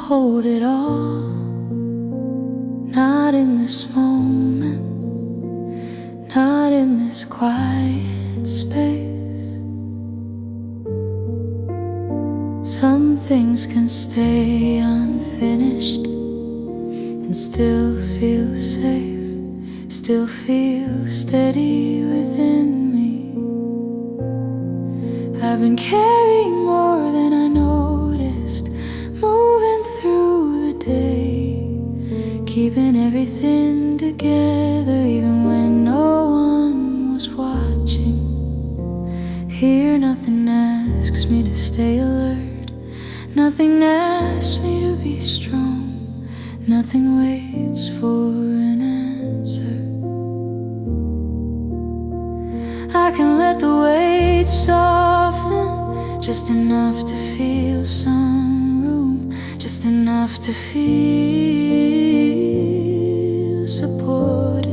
hold it all, not in this moment, not in this quiet space. Some things can stay unfinished and still feel safe, still feel steady within me. I've been carrying more than I noticed, moving through the day, keeping everything together even when no one was watching. Here nothing asks me to stay alert, nothing asks me to be strong, nothing waits for an answer. I can let the weight soften, just enough to feel some room, just enough to feel supported.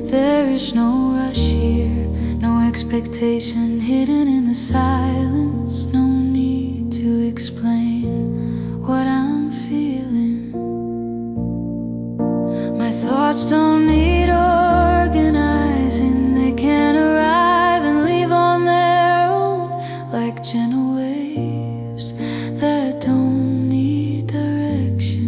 There is no rush here, no expectation hidden in the silence, no need to explain what I'm feeling. My thoughts don't need organizing, they can arrive and leave on their own, like gentle waves that don't need direction.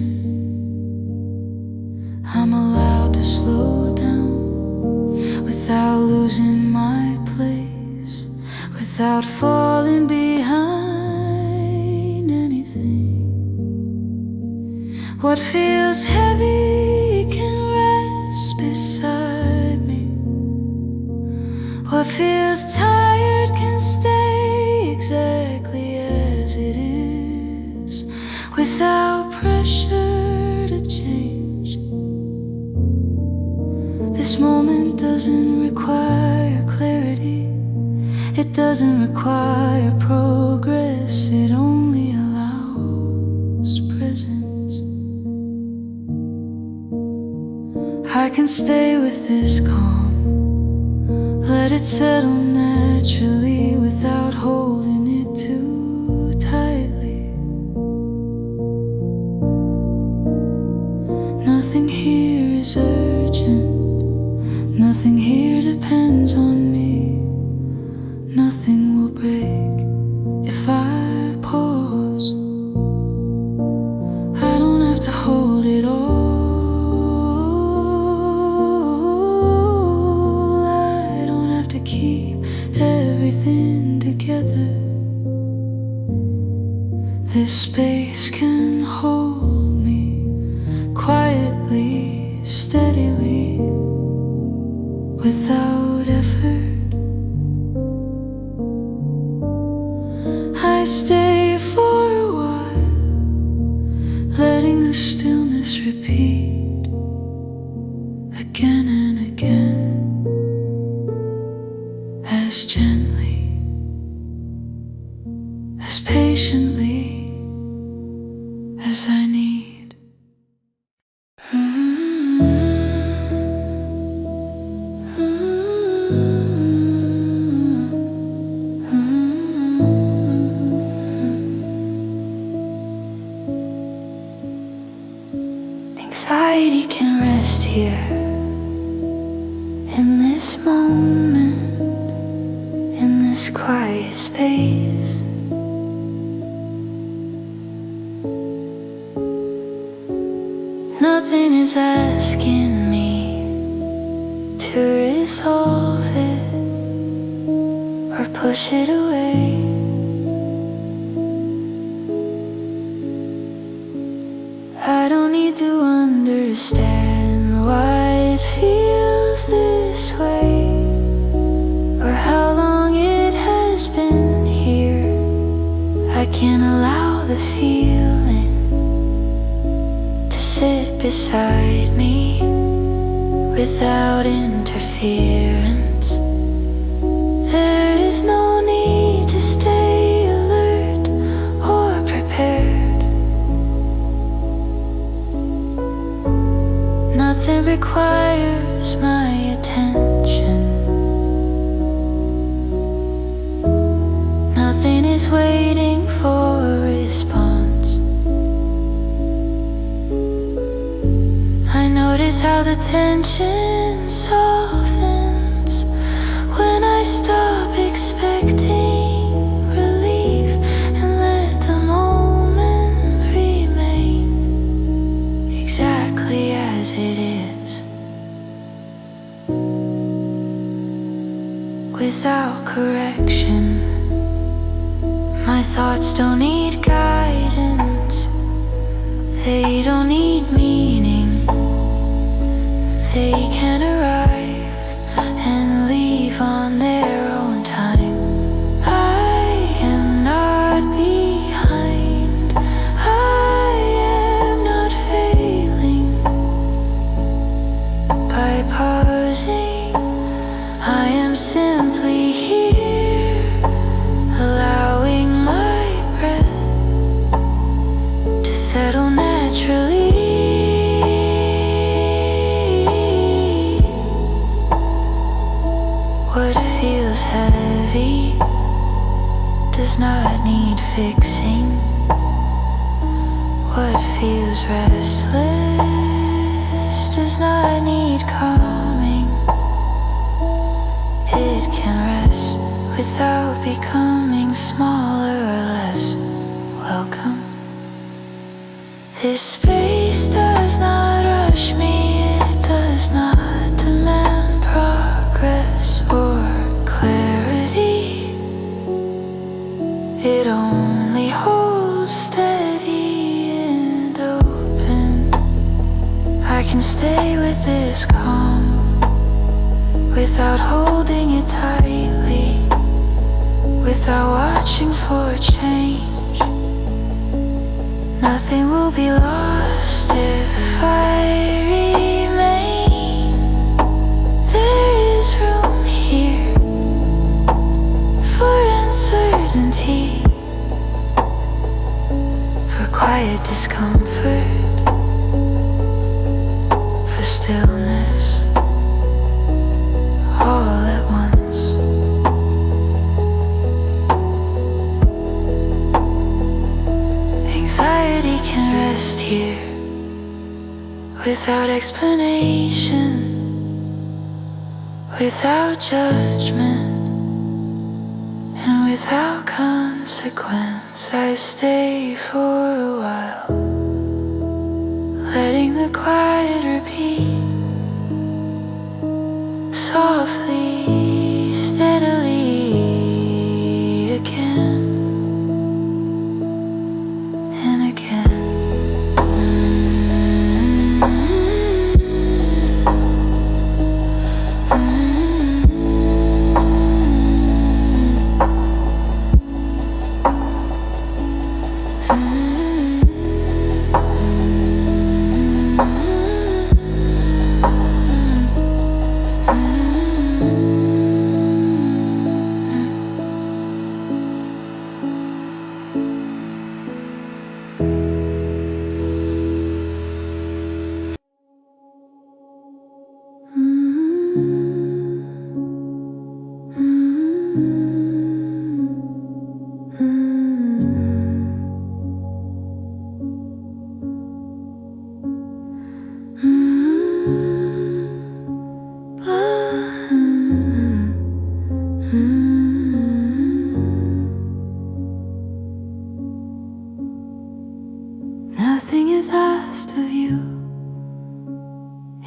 I'm allowed to slow down without losing my place, without falling behind anything. What feels heavy can rest beside me. What feels tired can stay exactly as it is, without pressure to change. This moment doesn't require clarity, it doesn't require progress, it only allows presence. I can stay with this calm, let it settle naturally without holding it too tightly. Nothing here is urgent, nothing here depends on me, nothing will break if I pause. I don't have to hold it all, I don't have to keep everything together. This space can hold me quietly, steadily, without effort. I stay for a while, letting the stillness repeat again and again, as gently, as patiently as I need. Anxiety can rest here, in this moment, in this quiet space. Nothing is asking me to resolve it or push it away. I don't need to understand why it feels this way, or how long it has been here. I can allow the feeling to sit beside me without interference. There is no need to stay alert or prepared. Nothing requires my attention, nothing is waiting for a response. Notice how the tension softens when I stop expecting relief and let the moment remain exactly as it is, without correction. My thoughts don't need guidance, they don't need meaning. They can arrive and leave on their own time. I am not behind, I am not failing. By pausing, I am simply here, allowing my breath to settle naturally. What feels heavy does not need fixing. What feels restless does not need calming. It can rest without becoming smaller or less welcome. This space does not rush me, it does not demand progress or clarity. It only holds steady and open. I can stay with this calm without holding it tightly, without watching for change. Nothing will be lost if I remain. There is room here for uncertainty, for quiet discomfort, for stillness, all at once. Anxiety can rest here without explanation, without judgment, and without consequence. I stay for a while, letting the quiet repeat softly, steadily again. Nothing is asked of you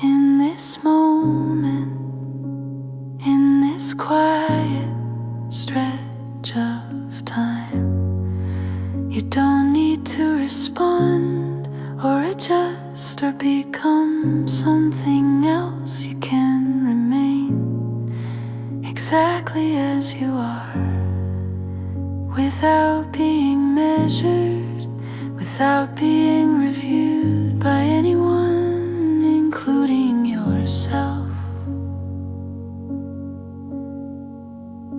in this moment, in this quiet stretch of time. You don't need to respond or adjust or become something else. You can remain exactly as you are, without being measured, without being reviewed by anyone, including yourself.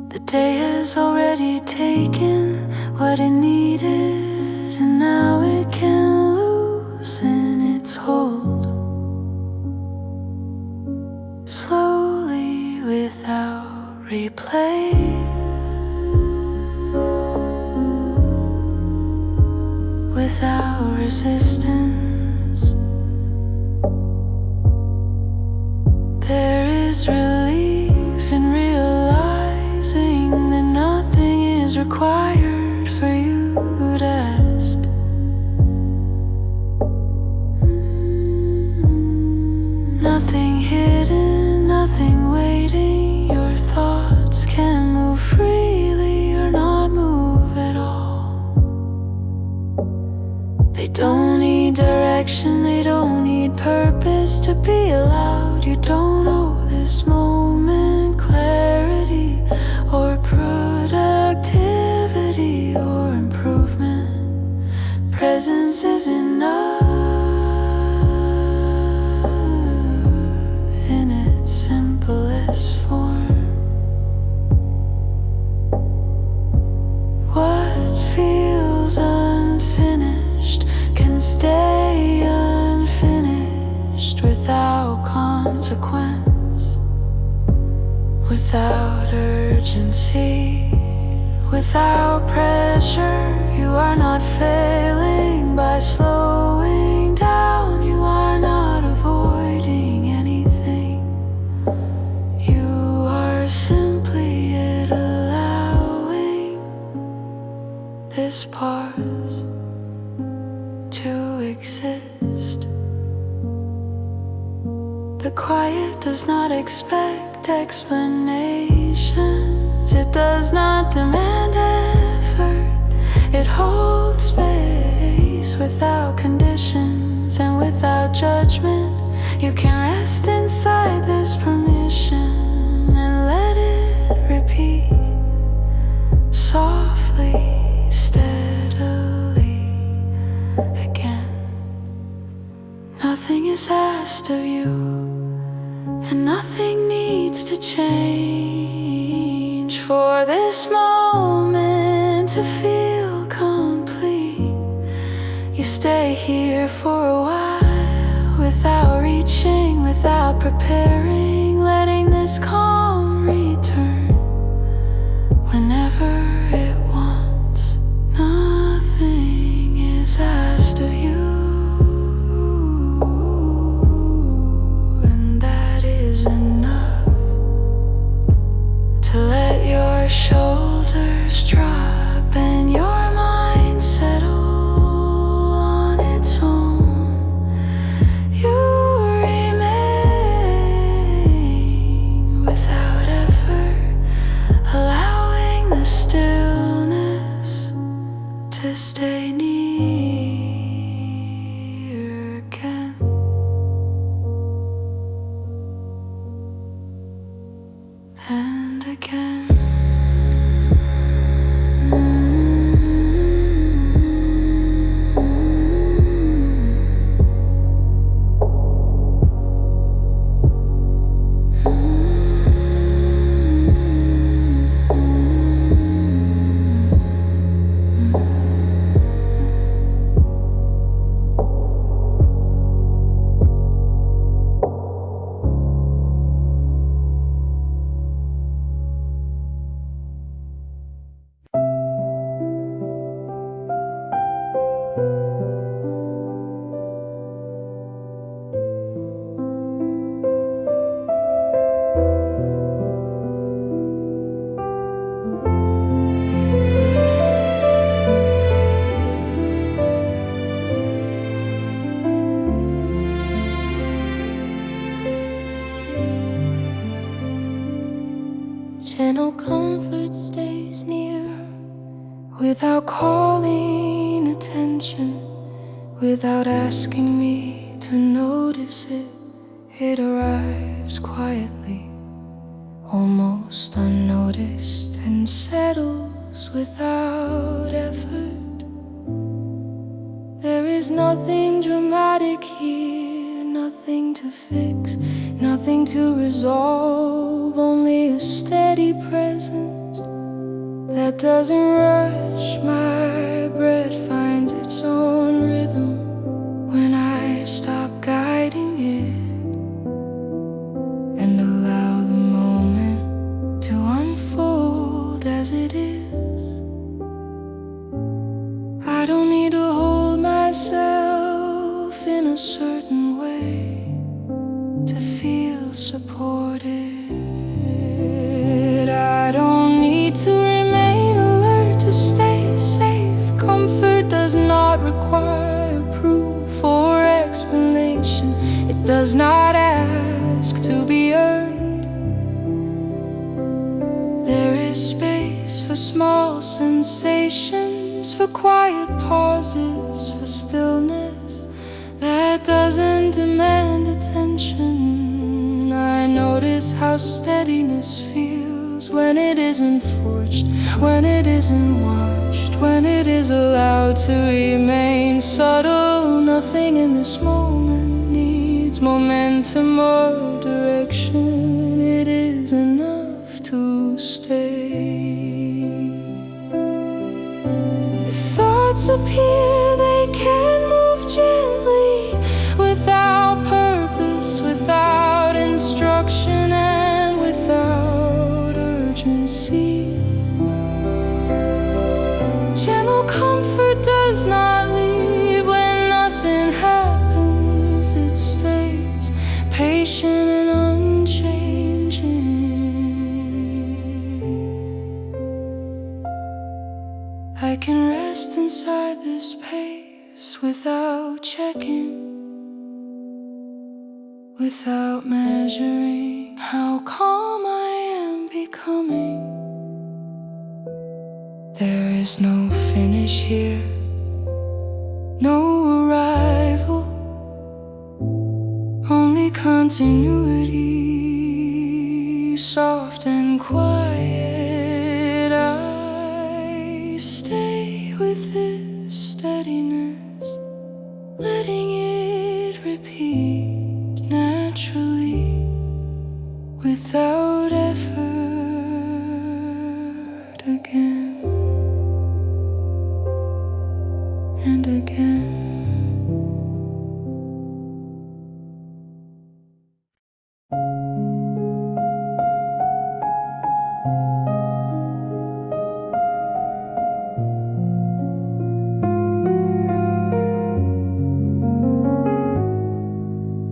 The day has already taken what it needed, and now it can loosen its hold, slowly, without replay, without resistance. this relief in realizing that nothing is required for you to ask. Nothing hidden, nothing waiting. Your thoughts can move freely or not move at all. They don't need direction, they don't need purpose to be allowed. You don't owe this moment clarity or productivity or improvement. Presence is enough in its simplest form. What feels unfinished can stay unfinished without consequence, without urgency, without pressure. You are not failing by slowing down. You are not avoiding anything. You are simply allowing this pause to exist. The quiet does not expect explanations. It does not demand effort. It holds space without conditions and without judgment. You can rest inside this permission and let it repeat softly, steadily again. Nothing is asked of you, and nothing needs to change for this moment to feel complete. You stay here for a while without reaching, without preparing, letting this calm return whenever it wants. Nothing is asked of you, and that is enough to let your shoulders drop and your mind settle on its own. You remain without effort, allowing the stillness to stay near again. And again. Gentle comfort stays near without calling attention, without asking me to notice it. It arrives quietly, almost unnoticed, and settles without effort. There is nothing dramatic here, nothing to fix, nothing to resolve, only a steady presence that doesn't rush. My breath finds its own rhythm when I stop guiding it and allow the moment to unfold as it is. I don't need to hold myself in a certain way to feel support. it. I don't need to remain alert to stay safe. Comfort does not require proof or explanation. It does not ask to be earned. There is space for small sensations, for quiet pauses, for stillness that doesn't demand attention. I notice how steadiness feels when it isn't forged, when it isn't watched, when it is allowed to remain subtle. Nothing in this moment needs momentum or direction. It is enough to stay. If thoughts appear, they can move gently, without purpose, without instruction, and without urgency. Gentle comfort does not leave when nothing happens. It stays patient and unchanging. I can rest inside this pace without checking, without measuring how calm I am becoming. There is no finish here, no arrival, only continuity, soft and quiet. I stay with this steadiness, letting it repeat naturally, without effort, again and again.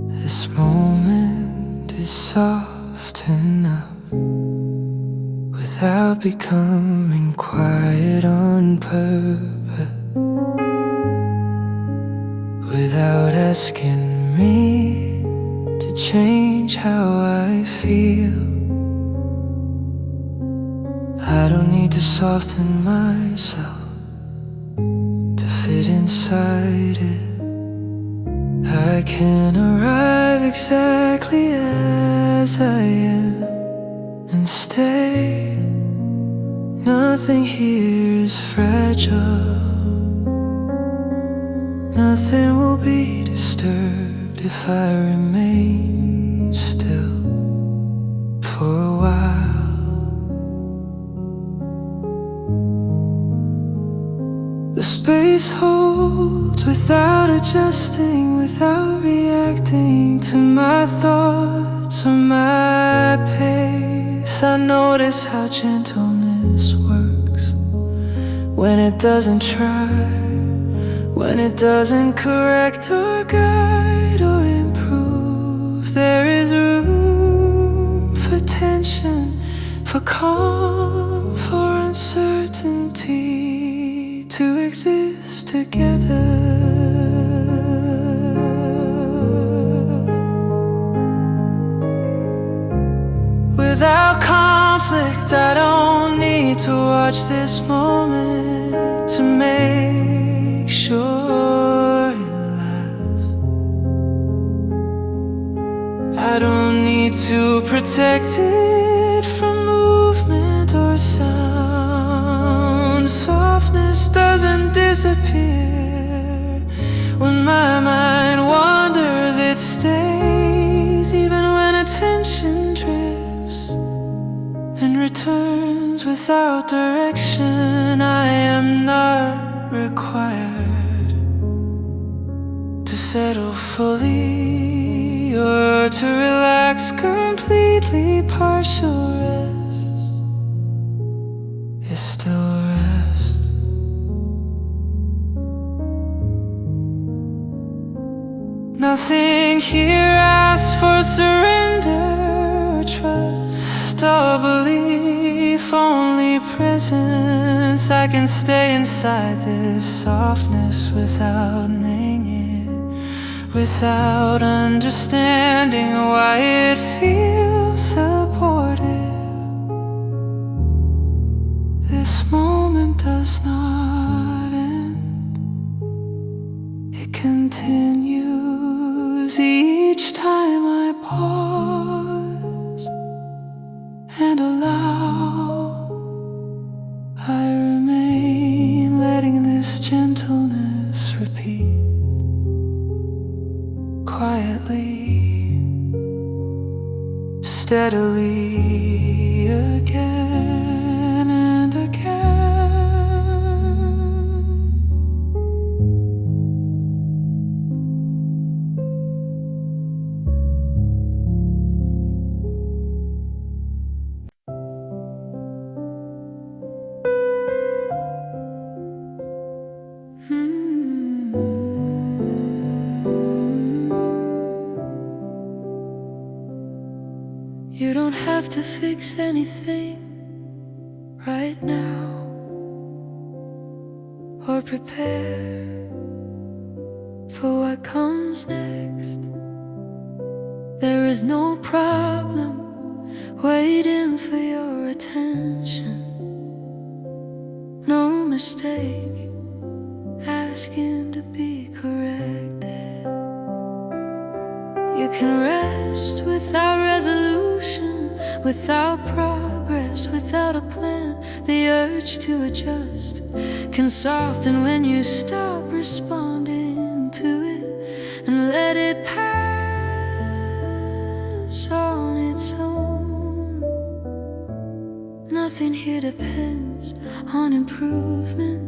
This moment is soft enough, without becoming quiet on purpose, without asking me to change how I feel. I don't need to soften myself to fit inside it. I can arrive exactly as I am and stay. Nothing here is fragile. Nothing will be disturbed if I remain still for a while. The space holds without adjusting, without reacting to my thoughts or my pace. I notice how gentleness works when it doesn't try, when it doesn't correct or guide or improve. There is room for tension, for calm, for uncertainty, to exist together. Without conflict, I don't need to watch this moment to make sure it lasts. I don't need to protect it from movement or sound. Softness doesn't disappear when my mind wanders. It stays even when attention drifts and returns without direction. I am not required to settle fully or to relax completely. Partial rest is still rest. Nothing here asks for surrender or trust or belief, only presence. I can stay inside this softness without naming it, without understanding why it feels supportive. This moment does not end, it continues each time I pause and allow. I remain, letting this gentleness repeat quietly, steadily, again and again. You don't have to fix anything right now, or prepare for what comes next. There is no problem waiting for your attention, no mistake asking to be corrected. You can rest without resolution, without progress, without a plan. The urge to adjust can soften when you stop responding to it and let it pass on its own. Nothing here depends on improvement.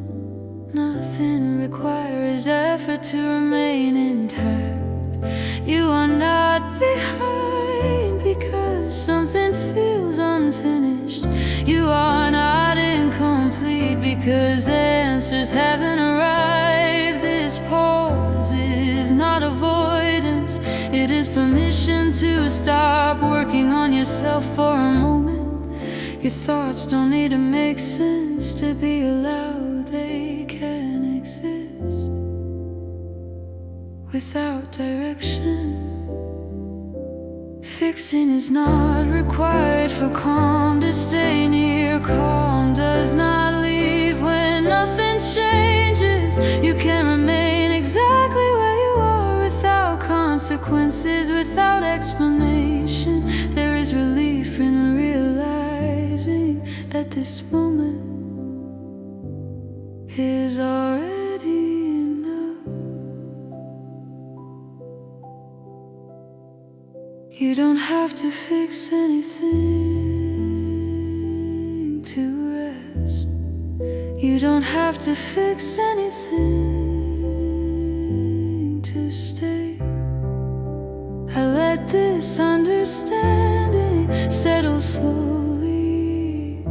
Nothing requires effort to remain intact. You are not behind because something feels unfinished. You are not incomplete because answers haven't arrived. This pause is not avoidance, it is permission to stop working on yourself for a moment. Your thoughts don't need to make sense to be allowed. They can exist without direction. Fixing is not required for calm to stay near. Calm does not leave when nothing changes. You can remain exactly where you are without consequences, without explanation. There is relief in realizing that this moment is already enough. You don't have to fix anything to rest. You don't have to fix anything to stay. I let this understanding settle slowly,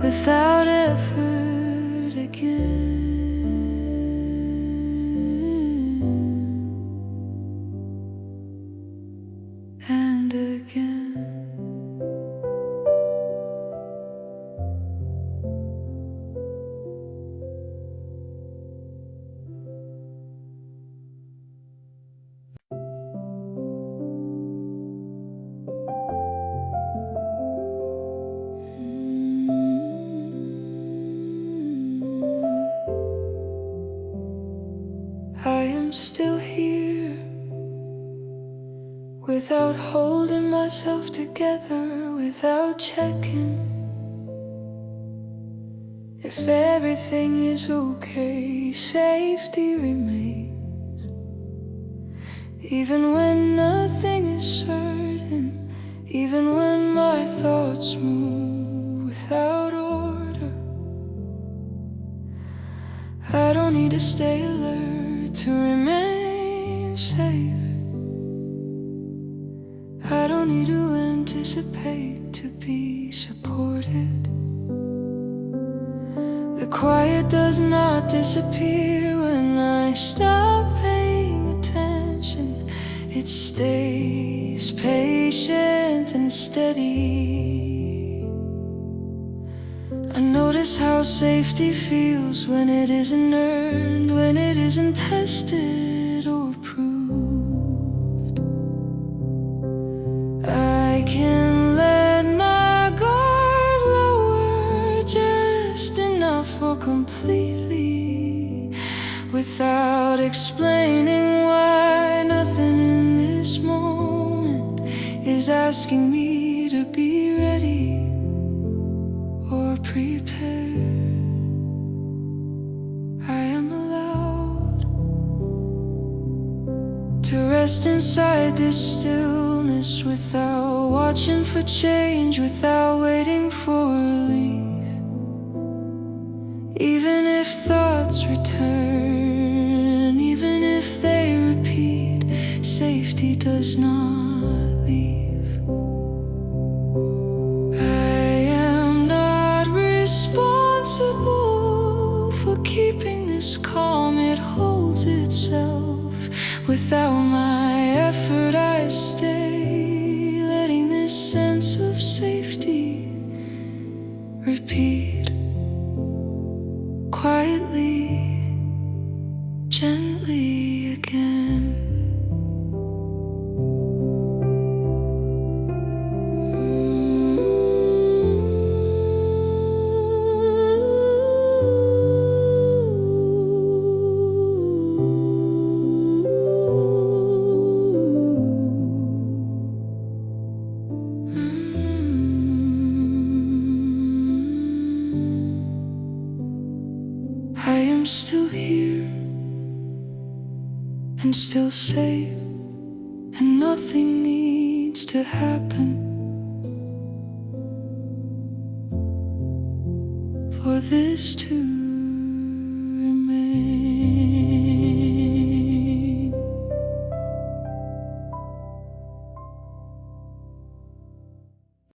without effort again and again. I am still here, without holding myself together, without checking if everything is okay. Safety remains, even when nothing is certain, even when my thoughts move without order. I don't need to stay alert to remain safe. I don't need to anticipate to be supported. The quiet does not disappear when I stop paying attention. It it stays patient and steady. I notice how safety feels when it isn't earned, when it isn't tested or proved. I can let my guard lower just enough or completely, without explaining why. Nothing in this moment is asking me to be ready or prepared. I am allowed to rest inside this stillness, without watching for change, without waiting for relief. Even if thoughts return, even if they repeat, safety does not leave. I am not responsible for keeping this calm. It holds itself. Without my effort, I stay, letting this sense of safety repeat quietly, gently again. I am still here and still safe, and nothing needs to happen for this to